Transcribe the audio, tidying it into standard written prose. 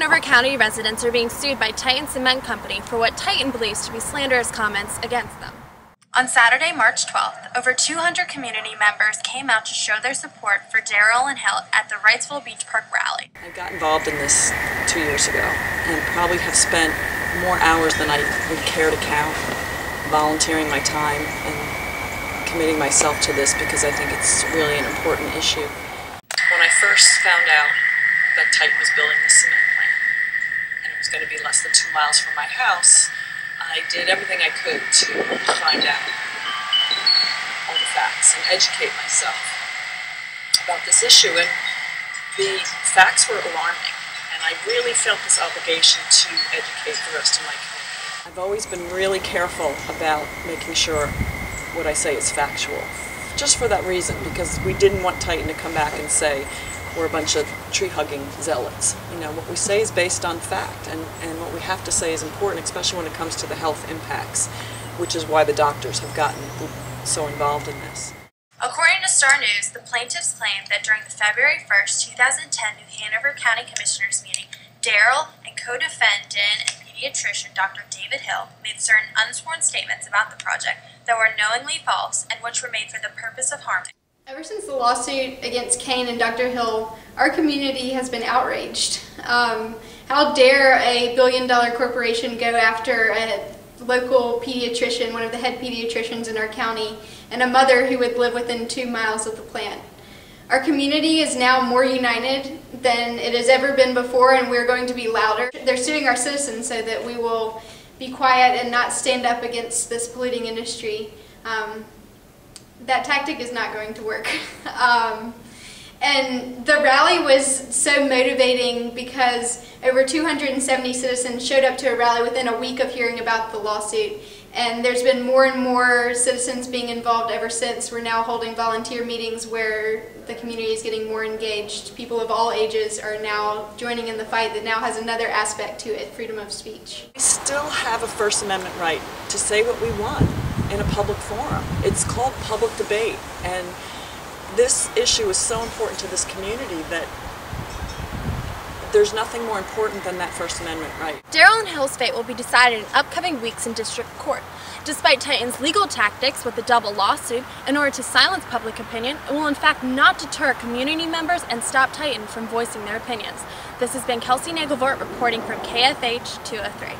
Hanover County residents are being sued by Titan Cement Company for what Titan believes to be slanderous comments against them. On Saturday, March 12th, over 200 community members came out to show their support for Daryl and Hill at the Wrightsville Beach Park rally. I got involved in this 2 years ago and probably have spent more hours than I would care to count volunteering my time and committing myself to this because I think it's really an important issue. When I first found out that Titan was building the cement plant and it was going to be less than 2 miles from my house, I did everything I could to find out all the facts and educate myself about this issue. And the facts were alarming, and I really felt this obligation to educate the rest of my community. I've always been really careful about making sure what I say is factual, just for that reason, because we didn't want Titan to come back and say we're a bunch of tree-hugging zealots. You know, what we say is based on fact, and what we have to say is important, especially when it comes to the health impacts, which is why the doctors have gotten so involved in this. According to Star News, the plaintiffs claimed that during the February 1st, 2010 New Hanover County Commissioners meeting, Daryl and co-defendant and pediatrician Dr. David Hill made certain unsworn statements about the project that were knowingly false and which were made for the purpose of harming. Ever since the lawsuit against Kane and Dr. Hill, our community has been outraged. How dare a billion-dollar corporation go after a local pediatrician, one of the head pediatricians in our county, and a mother who would live within 2 miles of the plant. Our community is now more united than it has ever been before, and we're going to be louder. They're suing our citizens so that we will be quiet and not stand up against this polluting industry. That tactic is not going to work. And the rally was so motivating because over 270 citizens showed up to a rally within a week of hearing about the lawsuit. And there's been more and more citizens being involved ever since. We're now holding volunteer meetings where the community is getting more engaged. People of all ages are now joining in the fight that now has another aspect to it, freedom of speech. We still have a First Amendment right to say what we want in a public forum. It's called public debate, and this issue is so important to this community that there's nothing more important than that First Amendment right. Daryl and Hill's fate will be decided in upcoming weeks in district court. Despite Titan's legal tactics with the double lawsuit, in order to silence public opinion, it will in fact not deter community members and stop Titan from voicing their opinions. This has been Kelsey Nagelvort reporting from KFH 203.